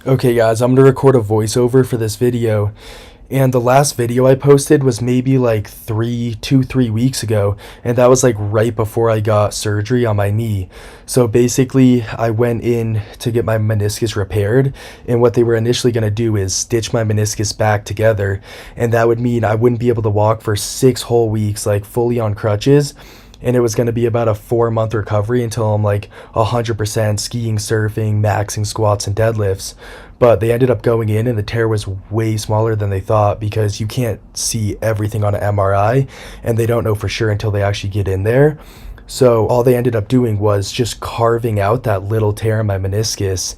Okay guys, I'm gonna record a voiceover for this video. And the last video I posted was maybe like 3 weeks ago, and that was like right before I got surgery on my knee. So basically, I went in to get my meniscus repaired, and what they were initially gonna do is stitch my meniscus back together, and that would mean I wouldn't be able to walk for 6 whole weeks, like fully on crutches. And it was going to be about a 4 month recovery until I'm like 100% skiing, surfing, maxing squats and deadlifts. But they ended up going in and the tear was way smaller than they thought, because you can't see everything on an MRI and they don't know for sure until they actually get in there. So all they ended up doing was just carving out that little tear in my meniscus,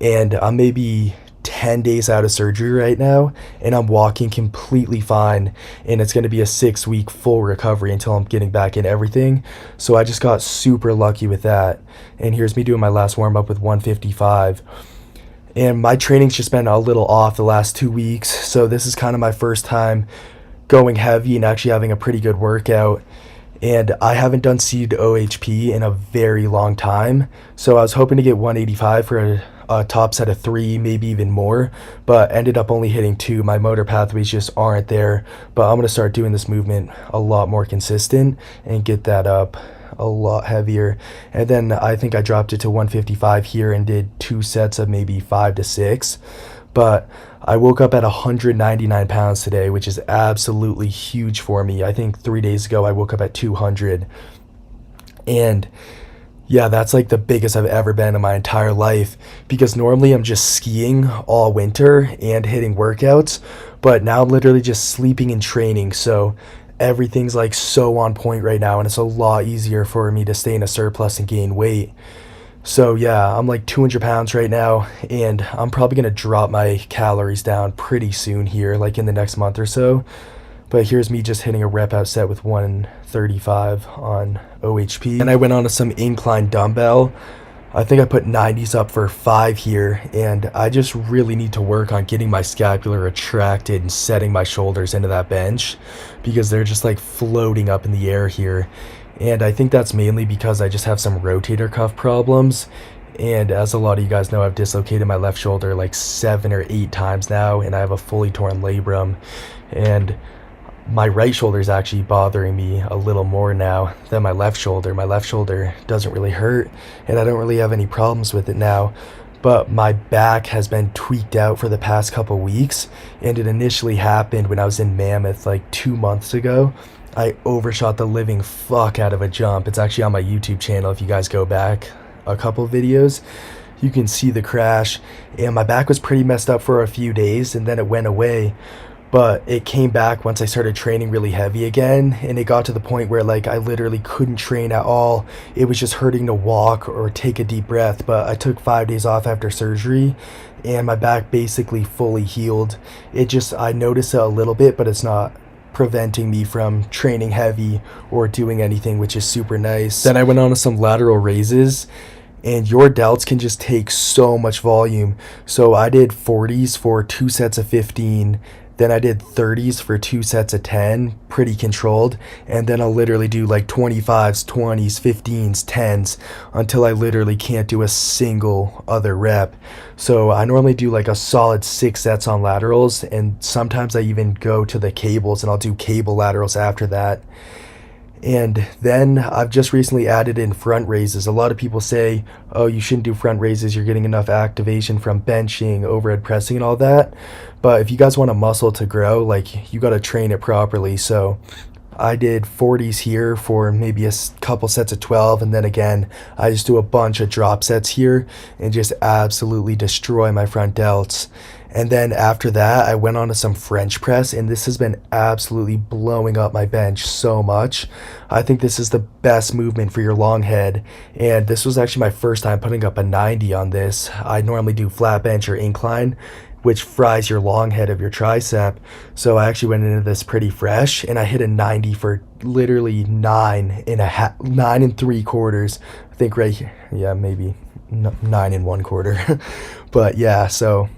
and I'm maybe 10 days out of surgery right now, and I'm walking completely fine, and it's going to be a 6 week full recovery until I'm getting back in everything. So I just got super lucky with that. And here's me doing my last warm up with 155. And my training's just been a little off the last 2 weeks, so this is kind of my first time going heavy and actually having a pretty good workout. And I haven't done seated OHP in a very long time, so I was hoping to get 185 for a top set of 3, maybe even more, but ended up only hitting 2. My motor pathways just aren't there, but I'm going to start doing this movement a lot more consistent and get that up a lot heavier. And then I think I dropped it to 155 here and did 2 sets of maybe 5 to 6. But I woke up at 199 pounds today, which is absolutely huge for me. I think 3 days ago I woke up at 200. And yeah, that's like the biggest I've ever been in my entire life, because normally I'm just skiing all winter and hitting workouts, but now I'm literally just sleeping and training. So everything's like so on point right now, and it's a lot easier for me to stay in a surplus and gain weight. So yeah, I'm like 200 pounds right now, and I'm probably going to drop my calories down pretty soon here, like in the next month or so. But here's me just hitting a rep out set with 135 on OHP. And I went on to some incline dumbbell. I think I put 90s up for 5 here, and I just really need to work on getting my scapula retracted and setting my shoulders into that bench, because they're just like floating up in the air here. And I think that's mainly because I just have some rotator cuff problems. And as a lot of you guys know, I've dislocated my left shoulder like 7 or 8 times now, and I have a fully torn labrum. And my right shoulder is actually bothering me a little more now than my left shoulder. My left shoulder doesn't really hurt, and I don't really have any problems with it now. But my back has been tweaked out for the past couple weeks, and it initially happened when I was in Mammoth like 2 months ago. I overshot the living fuck out of a jump. It's actually on my YouTube channel. If you guys go back a couple videos, you can see the crash. And my back was pretty messed up for a few days, and then it went away. But it came back once I started training really heavy again, and it got to the point where like I literally couldn't train at all. It was just hurting to walk or take a deep breath. But I took 5 days off after surgery, and my back basically fully healed. I noticed it a little bit, but it's not preventing me from training heavy or doing anything, which is super nice. Then I went on to some lateral raises, and your delts can just take so much volume. So I did 40s for 2 sets of 15. Then I did 30s for 2 sets of 10, pretty controlled. And then I'll literally do like 25s, 20s, 15s, 10s until I literally can't do a single other rep. So I normally do like a solid 6 sets on laterals, and sometimes I even go to the cables and I'll do cable laterals after that. And then I've just recently added in front raises. A lot of people say, oh, you shouldn't do front raises, you're getting enough activation from benching, overhead pressing and all that. But if you guys want a muscle to grow, like, you got to train it properly. So I did 40s here for maybe a couple sets of 12, and then again I just do a bunch of drop sets here and just absolutely destroy my front delts. And then after that I went on to some French press, and this has been absolutely blowing up my bench so much. I think this is the best movement for your long head, and this was actually my first time putting up a 90 on this. I normally do flat bench or incline, which fries your long head of your tricep. So I actually went into this pretty fresh, and I hit a 90 for literally 9.75. I think right here, yeah, maybe 9.25. But yeah, so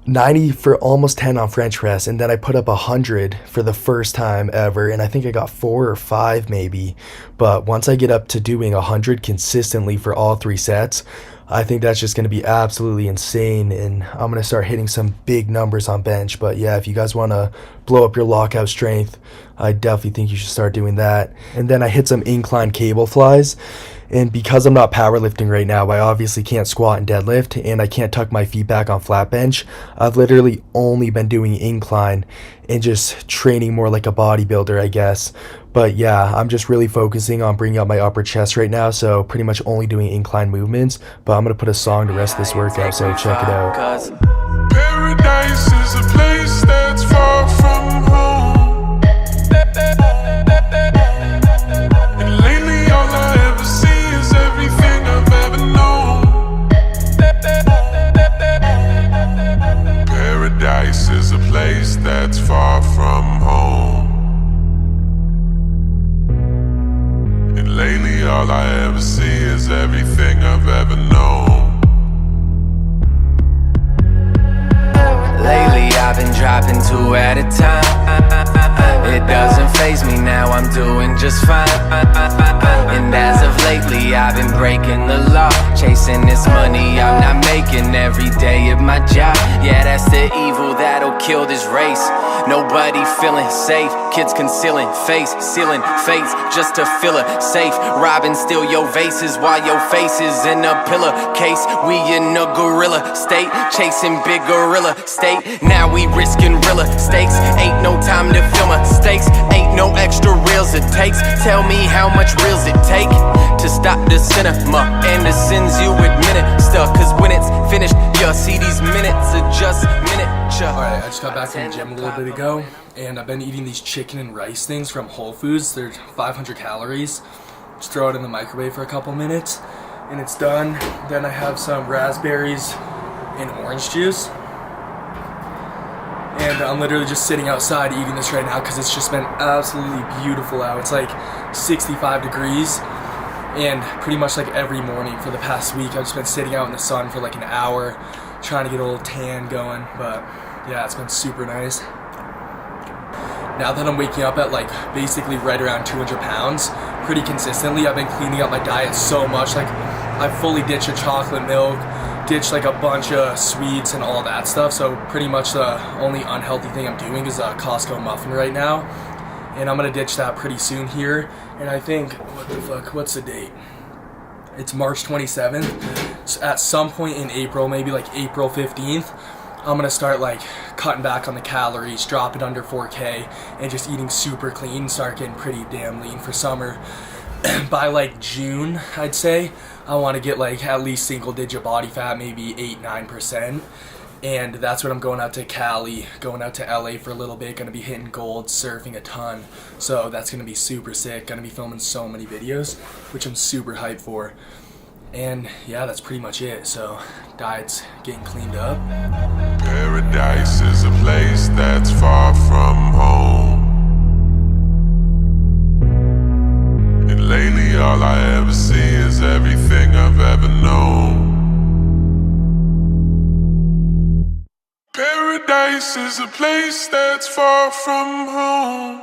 90 for almost 10 on French press, and then I put up 100 for the first time ever, and I think I got 4 or 5 maybe. But once I get up to doing 100 consistently for all 3 sets, I think that's just going to be absolutely insane, and I'm going to start hitting some big numbers on bench. But yeah, if you guys want to blow up your lockout strength, I definitely think you should start doing that. And then I hit some incline cable flies, and because I'm not powerlifting right now, I obviously can't squat and deadlift, and I can't tuck my feet back on flat bench. I've literally only been doing incline and just training more like a bodybuilder, I guess. But yeah, I'm just really focusing on bringing up my upper chest right now, so pretty much only doing incline movements. But I'm going to put a song to rest this workout, so check it out. Paradise is a place that's far from home. And lately all I ever see is everything I've ever known. Paradise is a place that's far from home. And lately all I ever see is everything I've ever known. Lately I've been dropping 2 at a time. It doesn't faze me now, I'm doing just fine. And as of lately I've been breaking the law, chasing this money I'm not making every day at my job. Yeah, that's the evil that'll kill this race. Nobody feeling safe, kids concealing face, sealing fates just to feel a safe. Robbing steal your vases while your face is in a pillar case. We in a gorilla state, chasing big gorilla state. Now we risking real stakes. Ain't no time to film mistakes, ain't no extra reels it takes. Tell me how much reels it take to stop the cinema and the sins you administer. Cause when it's finished, you'll see these minutes are just miniature. Alright, I just got back from the gym a little bit ago, and I've been eating these chicken and rice things from Whole Foods. They're 500 calories. Just throw it in the microwave for a couple minutes, and it's done. Then I have some raspberries and orange juice. And I'm literally just sitting outside eating this right now because it's just been absolutely beautiful out. It's like 65 degrees, and pretty much like every morning for the past week I've just been sitting out in the sun for like an hour trying to get a little tan going. But yeah, it's been super nice. Now that I'm waking up at like basically right around 200 pounds pretty consistently, I've been cleaning up my diet so much. Like I've fully ditched the chocolate milk, ditched like a bunch of sweets and all that stuff. So pretty much the only unhealthy thing I'm doing is a Costco muffin right now, and I'm gonna ditch that pretty soon here. And I think, what's the date? It's March 27th. So at some point in April, maybe like April 15th, I'm gonna start like cutting back on the calories, drop it under 4K, and just eating super clean, start getting pretty damn lean for summer. By like June, I'd say, I want to get like at least single digit body fat, maybe 8-9%. And that's what I'm going out to Cali, going out to LA for a little bit, gonna be hitting gold, surfing a ton. So that's gonna be super sick, gonna be filming so many videos, which I'm super hyped for. And yeah, that's pretty much it. So diet's getting cleaned up. Paradise is a place that's far from home. And lately all I ever see is everything I've ever known. Paradise is a place that's far from home.